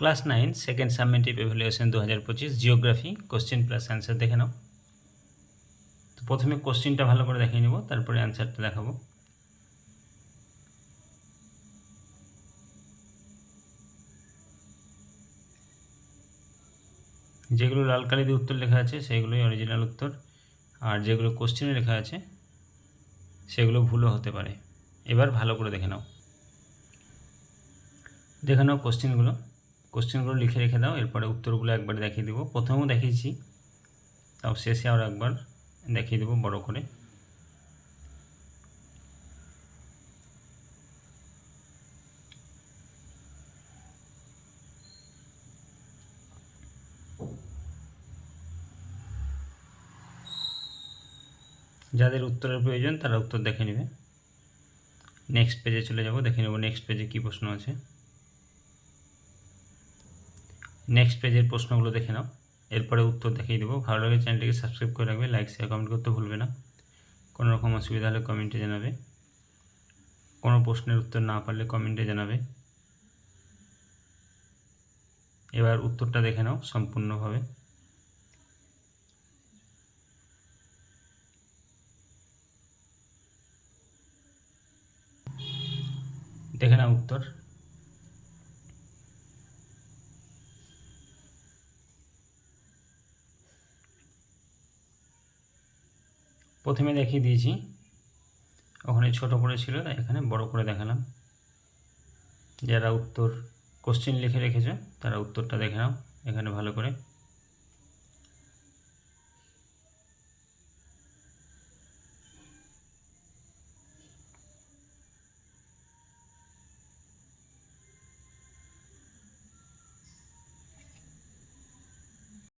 Class 9 second সাবমেটিভ evaluation 2025 geography question plus answer দেখে নাও। তো প্রথমে কোশ্চেনটা ভালো করে দেখিয়ে নিব, তারপরে অ্যান্সারটা দেখাবো। যেগুলো লাল কালি দিয়ে উত্তর লেখা আছে সেগুলোই অরিজিনাল উত্তর, আর যেগুলো কোশ্চেনে লেখা আছে সেগুলো ভুলও হতে পারে। এবার ভালো করে দেখে নাও। দেখে নাও কোশ্চেনগুলো লিখে রেখে দাও, এরপরে উত্তরগুলো একবার দেখিয়ে দেবো। প্রথমেও দেখিয়েছি, তাও শেষে আরও একবার দেখিয়ে দেবো বড় করে। যাদের উত্তরের প্রয়োজন তারা উত্তর দেখে নেবে। নেক্সট পেজে চলে যাব, দেখে নেব নেক্সট পেজে কী প্রশ্ন আছে। নেক্সট পেজের প্রশ্নগুলো দেখে নাও, এরপরে উত্তর দেখিয়ে দেবো। ভালো লাগে চ্যানেলটিকে সাবস্ক্রাইব করে রাখবে, লাইক শেয়ার কমেন্ট করতে ভুলবে না। কোনো রকম অসুবিধা হলে কমেন্টে জানাবে, কোনো প্রশ্নের উত্তর না পারলে কমেন্টে জানাবে। এবার উত্তরটা দেখে নাও সম্পূর্ণভাবে। দেখে নাও উত্তর। প্রথমে দেখিয়ে দিয়েছি, ওখানে ছোট করে ছিল তাই এখানে বড় করে দেখালাম। যারা উত্তর কোশ্চেন লিখে রেখেছো তারা উত্তরটা দেখে নাও এখানে ভালো করে।